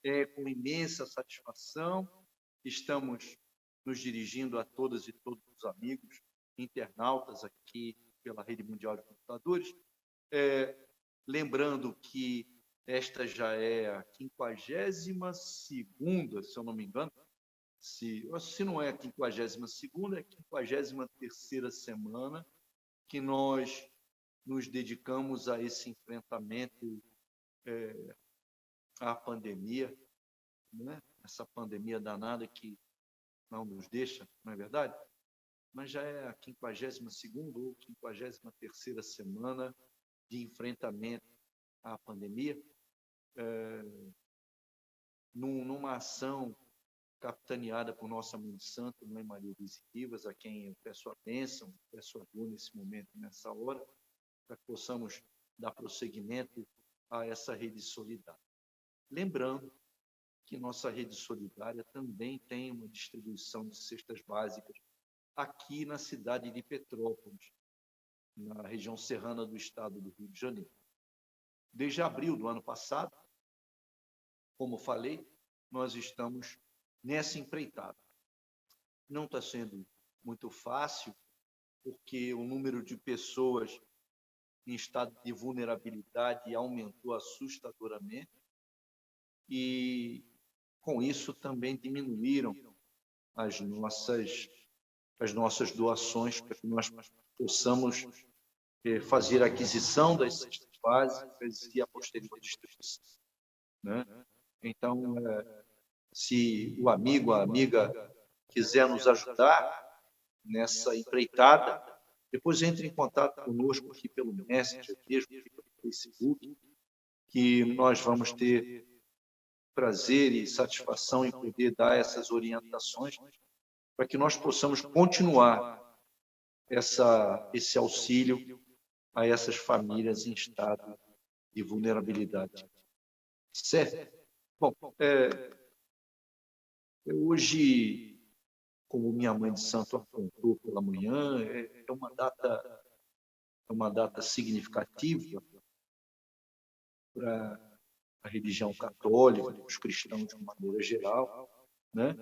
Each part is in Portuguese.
É com imensa satisfação que estamos nos dirigindo a todas e todos os amigos internautas aqui pela Rede Mundial de Computadores, lembrando que esta já é a 52ª, se eu não me engano, se não é a 52ª, é a 53ª semana que nós nos dedicamos a esse enfrentamento à pandemia, né? Essa pandemia danada que não nos deixa, não é verdade? Mas já é a 52ª ou 53ª semana de enfrentamento à pandemia, numa ação capitaneada por nossa Mãe Santa, Mãe Maria Luísa Rivas, a quem eu peço a bênção, peço a dor nesse momento, nessa hora, para que possamos dar prosseguimento a essa rede solidária. Lembrando que nossa rede solidária também tem uma distribuição de cestas básicas aqui na cidade de Petrópolis, na região serrana do estado do Rio de Janeiro. Desde abril do ano passado, como falei, nós estamos nessa empreitada. Não está sendo muito fácil, porque o número de pessoas em estado de vulnerabilidade aumentou assustadoramente e, com isso, também diminuíram as nossas doações para que nós possamos fazer a aquisição das cestas básicas e a posterior distribuição, né? Então, se o amigo, a amiga quiser nos ajudar nessa empreitada, depois entre em contato conosco aqui pelo Messenger, mesmo aqui pelo Facebook, que nós vamos ter prazer e satisfação em poder dar essas orientações para que nós possamos continuar esse auxílio a essas famílias em estado de vulnerabilidade. Certo? Bom, hoje, como minha mãe de santo apontou pela manhã, é uma data significativa para a religião católica, os cristãos de uma maneira geral, né?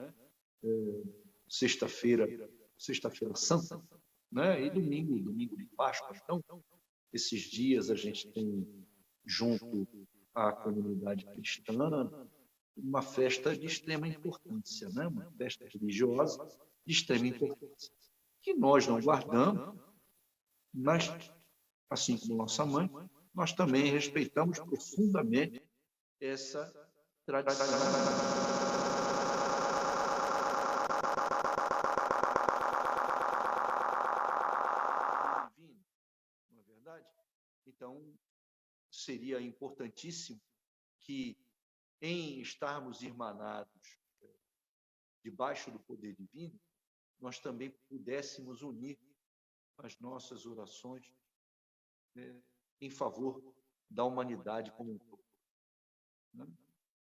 Sexta-feira Santa, né? E domingo de Páscoa. Então, esses dias a gente tem, junto à comunidade cristã, uma festa de extrema importância, né? Uma festa religiosa de extrema importância, que nós não guardamos, mas, assim como nossa mãe, nós também respeitamos profundamente essa tradição. Não é verdade? Então, seria importantíssimo que, em estarmos irmanados debaixo do poder divino, nós também pudéssemos unir as nossas orações em favor da humanidade como um todo, né?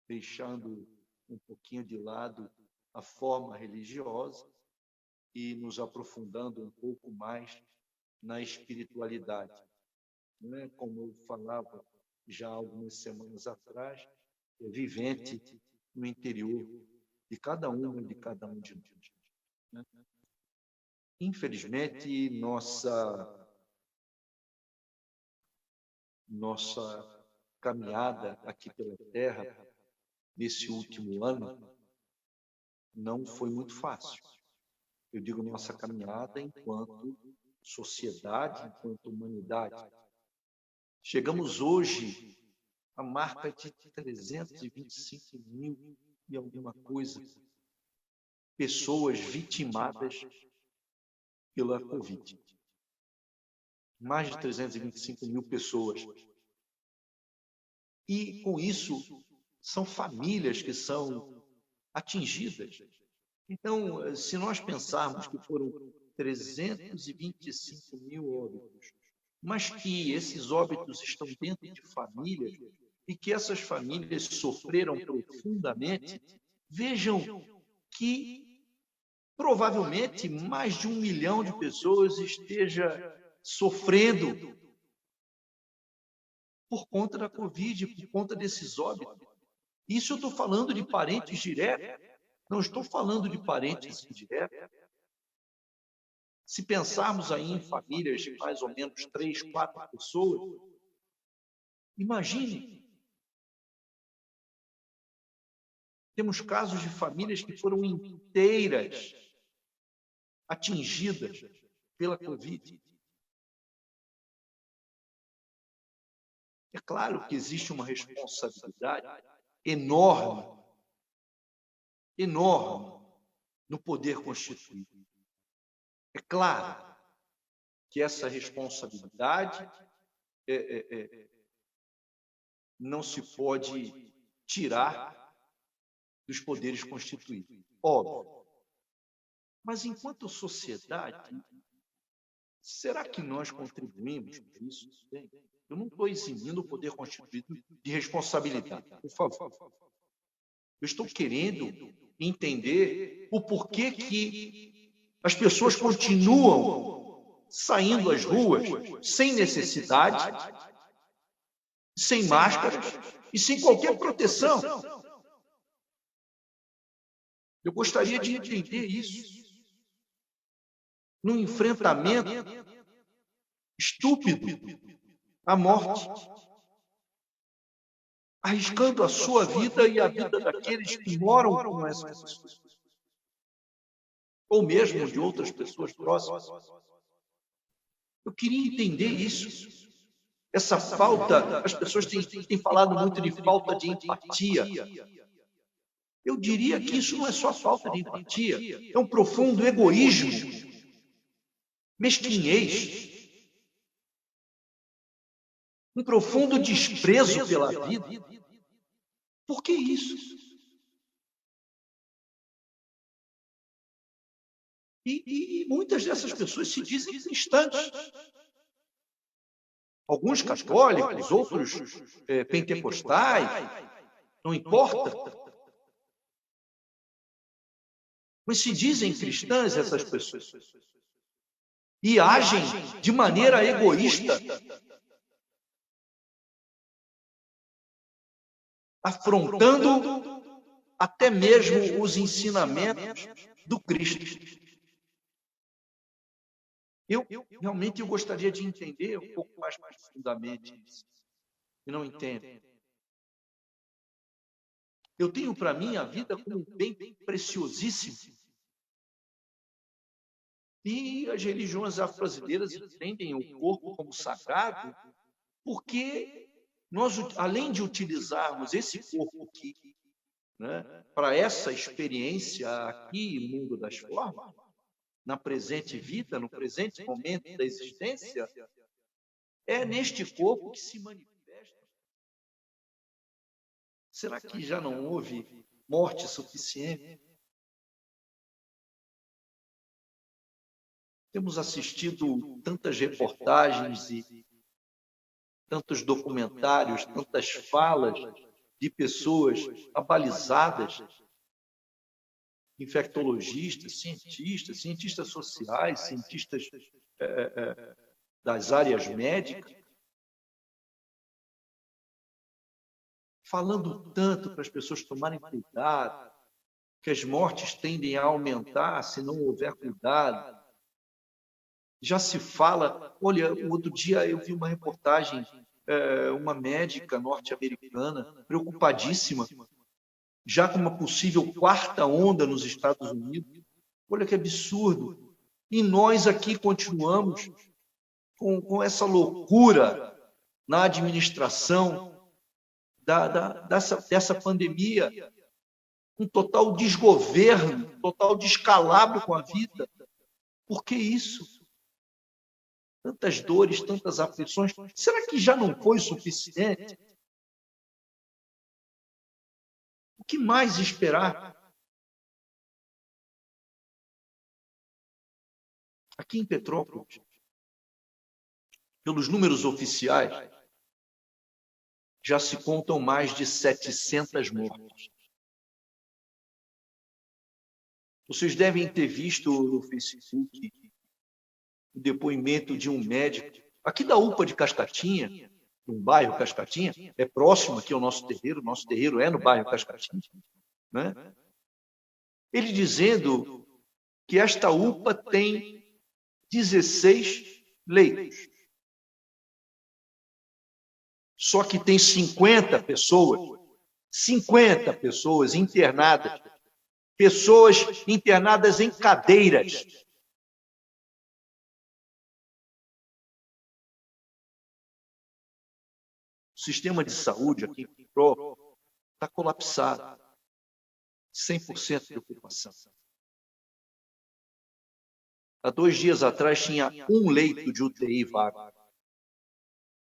Deixando um pouquinho de lado a forma religiosa e nos aprofundando um pouco mais na espiritualidade, né? Como eu falava já algumas semanas atrás, vivente no interior de cada um de nós, né? Infelizmente, nossa caminhada aqui pela Terra, nesse último ano, não foi muito fácil. Eu digo nossa caminhada enquanto sociedade, enquanto humanidade. Chegamos hoje à marca de 325 mil e alguma coisa pessoas vitimadas pela Covid. Mais de 325 mil pessoas. E, com isso, são famílias que são atingidas. Então, se nós pensarmos que foram 325 mil óbitos, mas que esses óbitos estão dentro de famílias e que essas famílias sofreram profundamente, vejam que provavelmente mais de 1 milhão de pessoas esteja sofrendo por conta da Covid, por conta desses óbitos. Isso eu estou falando de parentes diretos, não estou falando de parentes indiretos. Se pensarmos aí em famílias de mais ou menos 3, 4 pessoas, imagine, temos casos de famílias que foram inteiras atingidas pela Covid. É claro que existe uma responsabilidade enorme, enorme no poder constituído. É claro que essa responsabilidade não se pode tirar dos poderes constituídos, óbvio. Mas, enquanto sociedade, será que nós contribuímos para isso? Eu não estou eximindo o poder constituído de responsabilidade, por favor. Eu estou querendo entender o porquê que as pessoas continuam saindo às ruas sem necessidade, sem máscaras e sem qualquer proteção. Eu gostaria de entender isso. Num enfrentamento estúpido à morte, arriscando a sua vida e a vida daqueles que moram com essas pessoas, ou mesmo de outras pessoas próximas. Eu queria entender isso. Essa falta, as pessoas têm falado muito de falta de empatia. Eu diria que isso não é só falta de empatia, é um profundo egoísmo, mesquinhez, um profundo desprezo pela vida. Por que isso? E muitas dessas pessoas se dizem cristãs. Alguns católicos, outros pentecostais, não importa. Mas se dizem cristãs essas pessoas. E agem de maneira egoísta, afrontando até mesmo os ensinamentos do Cristo. Eu realmente gostaria de entender um pouco mais profundamente isso. E não entendo. Eu tenho para mim a vida como um bem preciosíssimo. E as religiões afro-brasileiras entendem o corpo como sagrado, porque nós, além de utilizarmos esse corpo aqui, né, para essa experiência aqui no mundo das formas, na presente vida, no presente momento da existência, é neste corpo que se manifesta. Será que já não houve morte suficiente? Temos assistido tantas reportagens e tantos documentários, tantas falas de pessoas abalizadas, infectologistas, cientistas sociais, cientistas das áreas médicas, falando tanto para as pessoas tomarem cuidado, que as mortes tendem a aumentar se não houver cuidado. Já se fala, olha, outro dia eu vi uma reportagem, uma médica norte-americana preocupadíssima, já com uma possível 4ª onda nos Estados Unidos. Olha que absurdo. E nós aqui continuamos com essa loucura na administração dessa pandemia, um total desgoverno, total descalabro com a vida. Por que isso? Tantas dores, tantas aflições. Será que já não foi suficiente? O que mais esperar? Aqui em Petrópolis, pelos números oficiais, já se contam mais de 700 mortes. Vocês devem ter visto no Facebook o depoimento de um médico, aqui da UPA de Cascatinha, no bairro Cascatinha, é próximo aqui ao nosso terreiro é no bairro Cascatinha, né? Ele dizendo que esta UPA tem 16 leitos. Só que tem 50 pessoas internadas, pessoas internadas em cadeiras. O sistema de saúde aqui em Pitro está colapsado, 100% de ocupação. Há 2 dias atrás tinha um leito de UTI vago.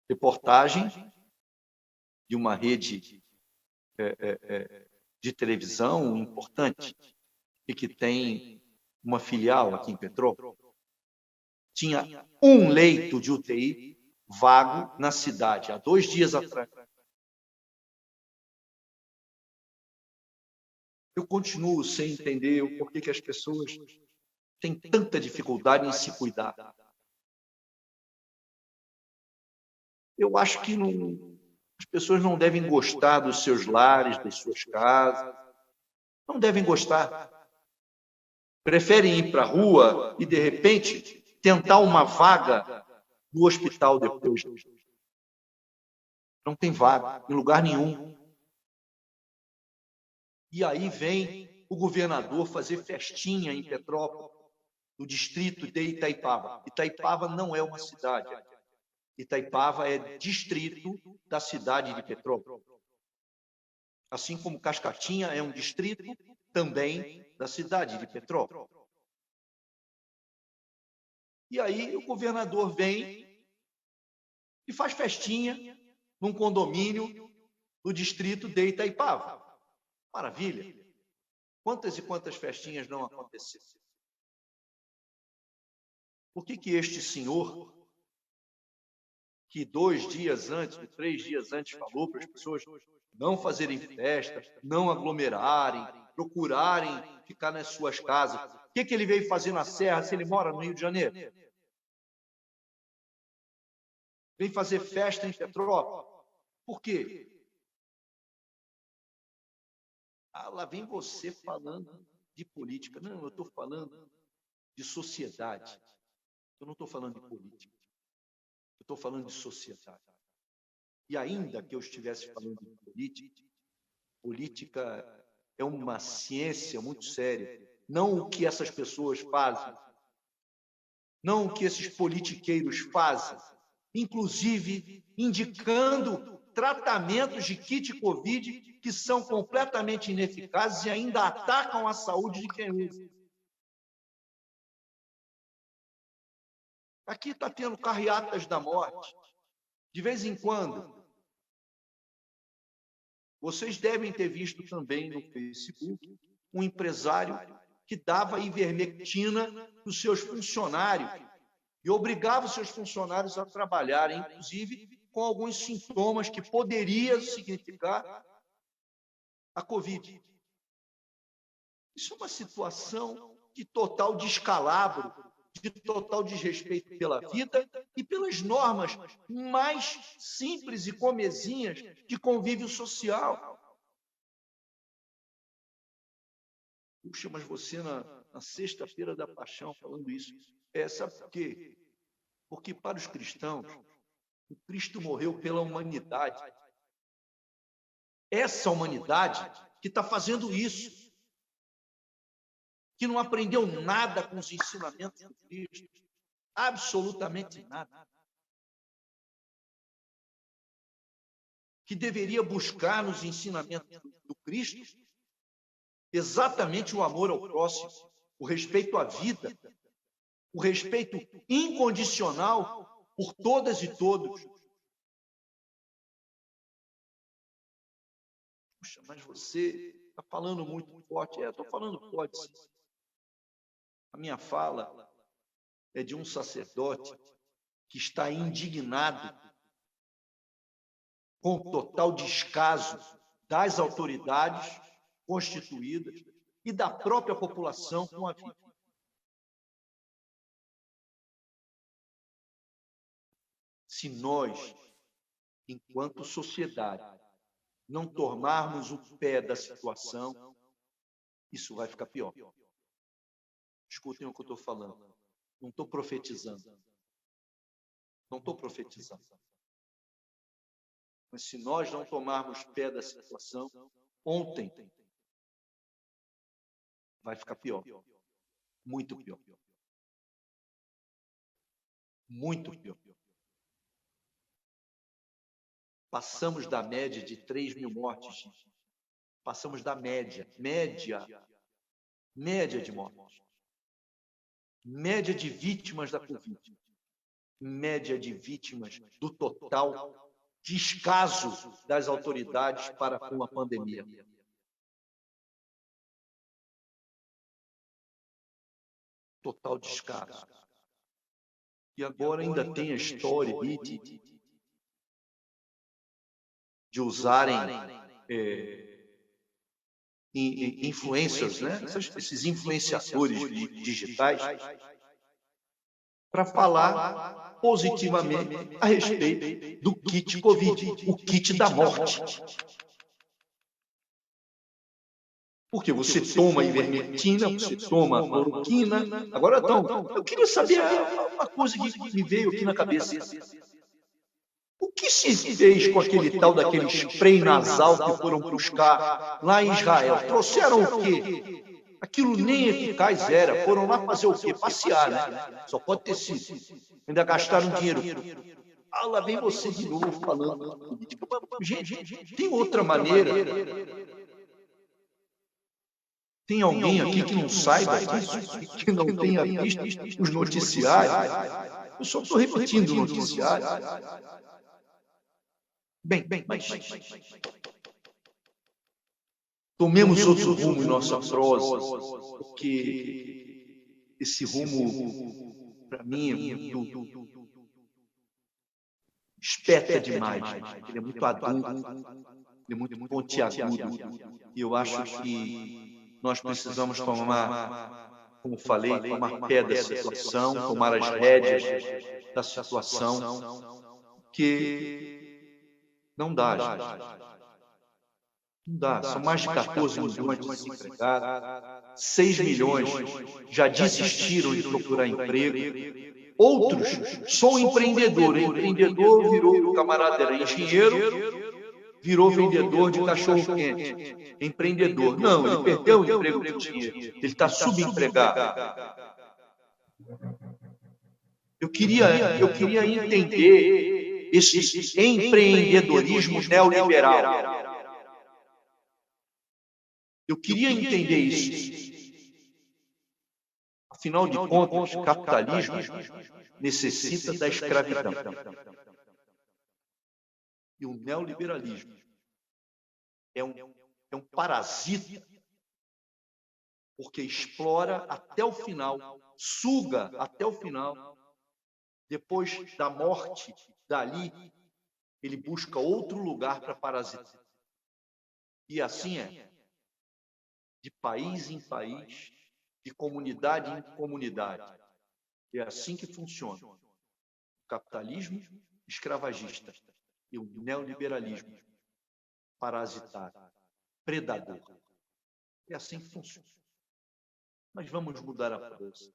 Reportagem de uma rede de televisão importante e que tem uma filial aqui em Petrópolis. Tinha um leito de UTI vago na cidade, há 2 dias atrás. Eu continuo sem entender o porquê que as pessoas têm tanta dificuldade em se cuidar. Eu acho que as pessoas não devem gostar dos seus lares, das suas casas. Não devem gostar. Preferem ir para a rua e, de repente, tentar uma vaga no hospital depois. Não tem vaga em lugar nenhum. E aí vem o governador fazer festinha em Petrópolis, no distrito de Itaipava. Itaipava não é uma cidade. Itaipava é distrito da cidade de Petrópolis. Assim como Cascatinha é um distrito também da cidade de Petrópolis. E aí o governador vem e faz festinha num condomínio no distrito de Itaipava. Maravilha! Quantas e quantas festinhas não aconteceram? Por que este senhor, que 2 dias antes, 3 dias antes, falou para as pessoas não fazerem festa, não aglomerarem, procurarem ficar nas suas casas, o que ele veio fazer na Serra se ele mora no Rio de Janeiro? Vem fazer festa em Petrópolis. Por quê? Lá vem você falando de política. Não, eu estou falando de sociedade. Eu não estou falando de política. Eu estou falando de sociedade. E ainda que eu estivesse falando de política, política é uma ciência muito séria. Não o que essas pessoas fazem. Não o que esses politiqueiros fazem. Inclusive indicando tratamentos de kit Covid que são completamente ineficazes e ainda atacam a saúde de quem usa. Aqui está tendo carreatas da morte. De vez em quando, vocês devem ter visto também no Facebook um empresário que dava ivermectina para os seus funcionários e obrigava os seus funcionários a trabalharem, inclusive com alguns sintomas que poderiam significar a Covid. Isso é uma situação de total descalabro, de total desrespeito pela vida e pelas normas mais simples e comezinhas de convívio social. Puxa, mas você na sexta-feira da Paixão falando isso. Sabe por quê? Porque para os cristãos, o Cristo morreu pela humanidade. Essa humanidade que está fazendo isso, que não aprendeu nada com os ensinamentos do Cristo, absolutamente nada. Que deveria buscar nos ensinamentos do Cristo exatamente o amor ao próximo, o respeito à vida, o respeito incondicional por todas e todos. Puxa, mas você está falando muito forte. Eu estou falando forte. A minha fala é de um sacerdote que está indignado com o total descaso das autoridades constituídas e da própria população com a vida. Se nós enquanto sociedade, não tomarmos o pé da situação, isso vai ficar pior. Escutem o que eu estou falando. Não estou profetizando. Não estou profetizando. Mas se nós não tomarmos pé da situação, ontem vai ficar pior. Muito pior. Muito pior. Passamos da média de 3 mil mortes. Passamos da média de mortes. Média de vítimas da Covid. Média de vítimas do total descaso das autoridades para com a pandemia. Total descaso. E agora ainda tem a história de usarem influencers, né? Esses influenciadores digitais, para falar positivamente a respeito do kit Covid, o kit da morte. Porque você toma ivermectina, você toma cloroquina. Agora, então, eu queria saber uma coisa que me veio aqui na cabeça. O que se fez com aquele tal daquele spray nasal que foram buscar lá em Israel? Trouxeram o quê? Aquilo nem eficaz era. Foram lá fazer o quê? Passear, né? Só pode ter sido. Ainda gastaram dinheiro. Ah, lá vem você de novo falando. Gente, tem outra maneira. Tem alguém aqui que não saiba disso? Que não tenha visto os noticiários? Eu só estou repetindo o noticiário. Bem, mas tomemos outro rumo em nossa prosa, porque esse rumo, para mim, é muito espeta demais. Ele é muito adulto, ele é muito pontiagudo. E eu acho que nós precisamos tomar, como falei, tomar pé da situação, tomar as rédeas da situação, que não dá, gente. Não dá. São mais de 14 milhões de desempregados, 6 milhões já desistiram de procurar emprego. Outros, sou empreendedor. Empreendedor virou, o camarada era engenheiro, virou vendedor de cachorro-quente. Empreendedor. Não, ele perdeu o emprego que tinha. Ele está subempregado. Eu queria entender esse empreendedorismo neoliberal. Eu queria entender isso. Afinal de contas, o capitalismo necessita da escravidão. E o neoliberalismo é um parasita, porque explora até o final, suga até o final. Depois da morte, dali, ele busca outro lugar para parasitar. E assim é. De país em país, de comunidade em comunidade. É assim que funciona. O capitalismo escravagista e o neoliberalismo parasitário, predador. É assim que funciona. Mas vamos mudar a prosa.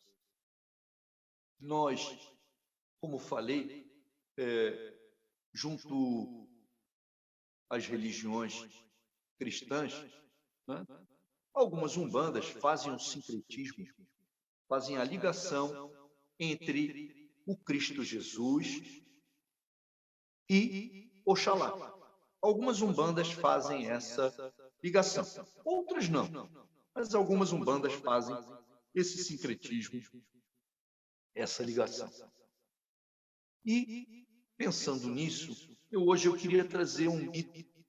Nós, como falei, junto às religiões cristãs, né? Algumas umbandas fazem um sincretismo, fazem a ligação entre o Cristo Jesus e Oxalá. Algumas umbandas fazem essa ligação, outras não, mas algumas umbandas fazem esse sincretismo, essa ligação. E, pensando nisso, hoje eu queria trazer um mito,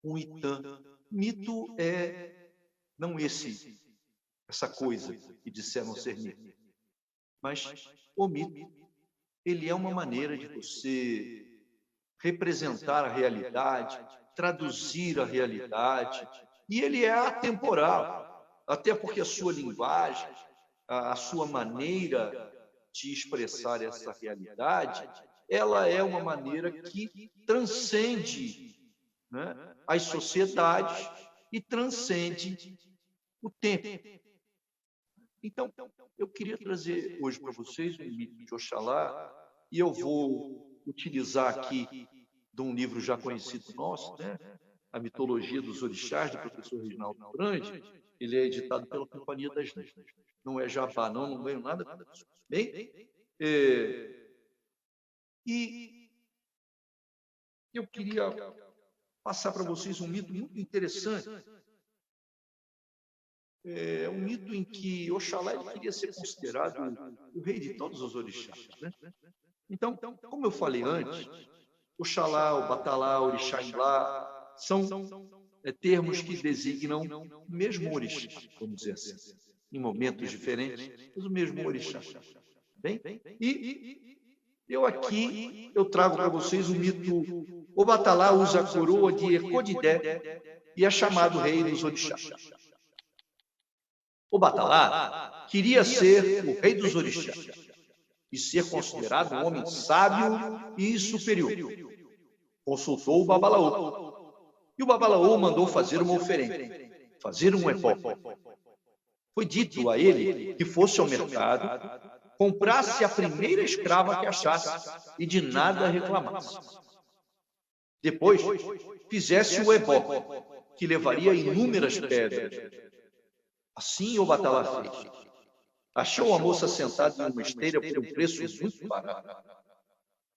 um Itã. Mito é não essa coisa que disseram ser mito, mas o mito, ele é uma maneira de você representar a realidade, traduzir a realidade, e ele é atemporal, até porque a sua linguagem, a sua maneira de expressar essa realidade ela é uma maneira que transcende, né, as sociedades e transcende o tempo. Então, eu queria trazer hoje para vocês o mito de Oxalá, e eu vou utilizar aqui de um livro já conhecido nosso, né, A Mitologia dos Orixás, do professor Reginaldo Grande. Ele é editado pela Companhia das Letras. Não é jabá, não ganho nada com isso. Bem, e eu queria passar para vocês um mito muito interessante. É um mito em que Oxalá ele queria ser considerado o rei de todos os orixás, né? Então, como eu falei antes, Oxalá, o Batalá, o Orixá-Imblá são termos que designam o mesmo orixá, vamos dizer assim, em momentos diferentes, mas o mesmo orixá. Bem? E eu trago para vocês o mito. O Batalá usa a coroa de Ecodidé e é chamado rei dos orixás. O Batalá queria ser o rei dos orixás e ser considerado um homem sábio e superior. Consultou o Babalaô. E o Babalaô mandou fazer uma oferenda, fazer um ebó. Foi dito a ele que fosse ao mercado, comprasse a primeira escrava que achasse e de nada reclamasse. Depois, fizesse o ebó, que levaria inúmeras pedras. Assim o Batalá fez. Achou a moça sentada em uma esteira por um preço muito barato.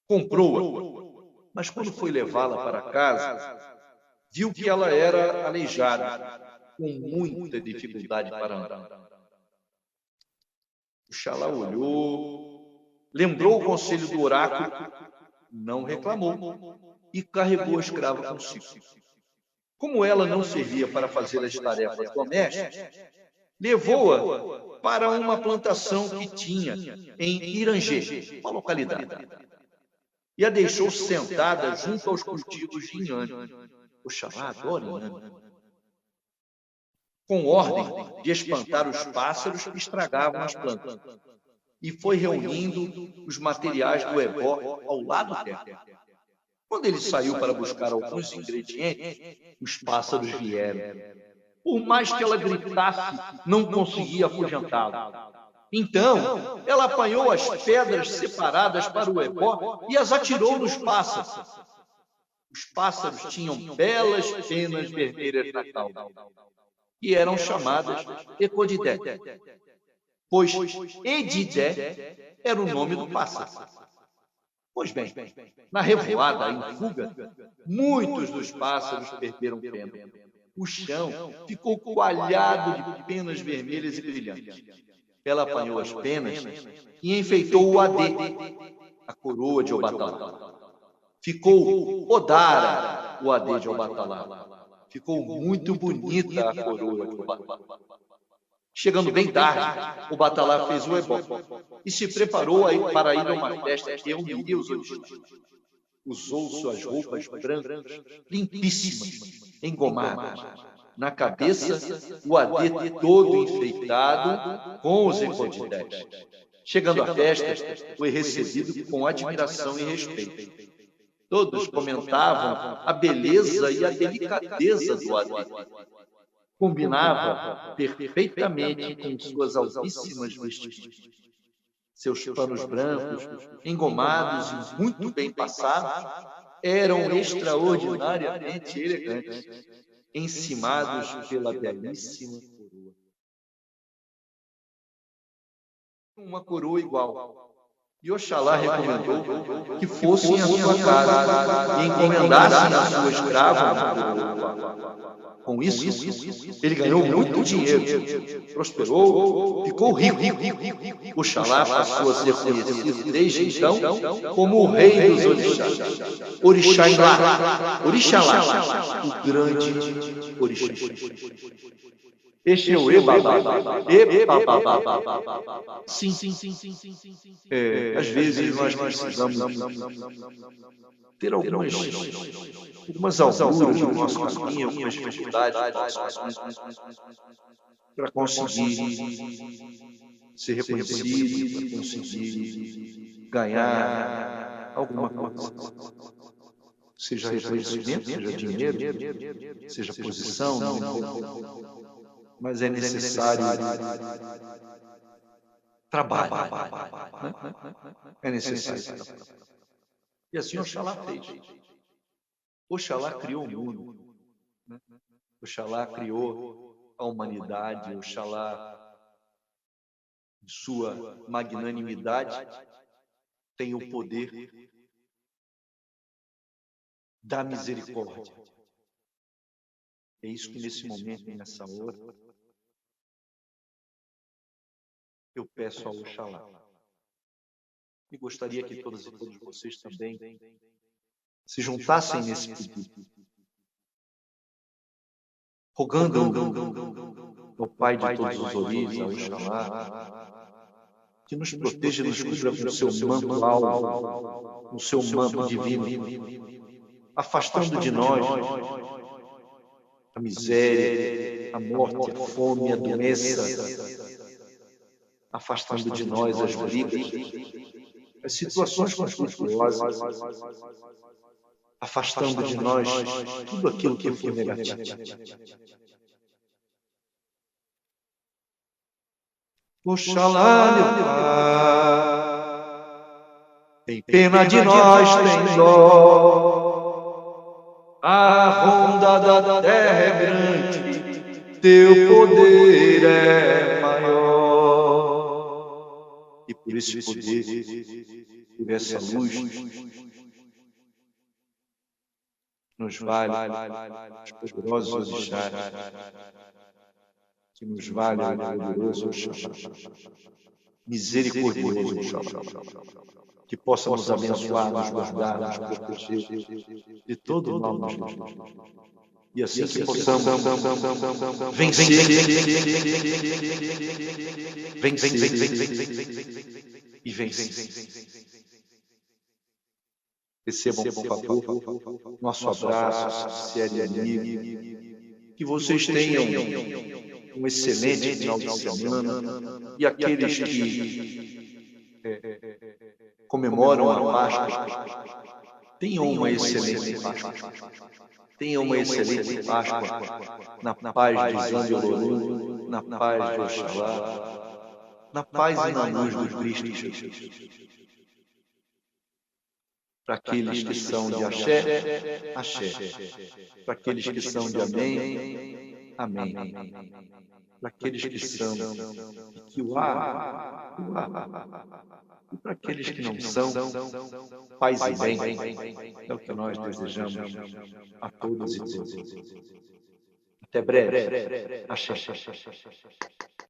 Comprou-a, mas quando foi levá-la para casa, viu que ela era aleijada, com muita dificuldade para andar. Oxalá olhou, lembrou o conselho do oráculo, não reclamou e carregou a escrava consigo. Como ela não servia para fazer as tarefas domésticas, levou-a para uma plantação que tinha em Irangê, uma localidade, e a deixou sentada junto aos cultivos de inhame. Oxalá adora inhame. Com ordem de espantar os pássaros que estragavam as plantas, e foi reunindo os materiais do ebó ao lado dela. Quando ele saiu para buscar alguns ingredientes, os pássaros vieram. Por mais que ela gritasse, não conseguia afugentá-lo. Então, ela apanhou as pedras separadas para o ebó e as atirou nos pássaros. Os pássaros tinham belas penas vermelhas na cauda, que eram chamadas Ecodidé, pois Edidé era o nome do pássaro. Pois bem, na revoada, em fuga, muitos dos pássaros perderam pena. O chão ficou coalhado de penas vermelhas e brilhantes. Ela apanhou as penas e enfeitou o adê, a coroa de Obatalá. Ficou Odara, o adê de Obatalá. Ficou muito bonita a coroa de Obatalá. Chegando bem tarde, o Batalá fez o ebó e se preparou para ir a uma festa que reuniria os orixás. Usou suas roupas brancas, limpíssimas, engomadas. Na cabeça, o adê todo enfeitado com os ecodidés. Chegando à festa, foi recebido com admiração e respeito. Todos comentavam a beleza e a delicadeza do adê. Combinava perfeitamente com suas altíssimas vestimentas. Seus panos brancos, engomados e muito bem passados, eram extraordinariamente elegantes, encimados pela belíssima coroa. Uma coroa igual. E Oxalá recomendou que fossem à sua casa e encomendassem a sua escrava. Com isso, ele ganhou muito dinheiro, prosperou, ficou rico. Oxalá passou a ser conhecido desde então como o rei dos orixás. Orixá-Imblá, Orixalá, o grande orixá. Este é o Ebabá. Sim. Às vezes nós precisamos ter algumas alturas no nosso caminho, algumas dificuldades para conseguir ser reconhecido, para conseguir ganhar alguma coisa. Seja reconhecimento, seja dinheiro, seja posição, não importa. Mas é necessário trabalho. Né? É necessário trabalho. E assim Oxalá fez. Oxalá criou o mundo. Né? Oxalá criou a humanidade. Oxalá, em sua magnanimidade, tem o poder da misericórdia. É isso que nesse momento, nessa hora, eu peço ao Oxalá. E gostaria que todas e todos vocês também se juntassem nesse pedido, rogando ao Pai de todos os Oris, ao Oxalá, que nos proteja e nos cubra com o seu manto alvo, com o seu manto divino, afastando de nós a miséria, a morte, a fome, a doença, afastando de nós as brigas, as situações conflituosas, afastando de nós tudo aquilo que for negativo. Oxalá, meu Pai, tem pena de nós, tem dó. A ronda da terra é grande, teu poder é maior. E por esse poder, por essa luz, nos vale os poderosos orixás, que nos vale o poderoso Oxalá, misericordioso Oxalá, que possa nos abençoar, nos guardar, nos proteger de todo o mal nos livros. E assim que possamos vencer e vencer. Recebam, por favor, nosso abraço sincero e amigo. Que vocês tenham um excelente final de semana. E aqueles que comemoram a Páscoa, tenham uma excelente Páscoa. Tenham uma excelente Páscoa na paz de Zandioloru, na paz de Oxalá, na paz e na luz do Cristo Jesus. Para aqueles que são de axé, axé. Para aqueles que são de amém, amém. Para aqueles que são de Kiuá, e para aqueles que não são, paz e bem. É o que nós desejamos a todos e todas. Até breve. Axé.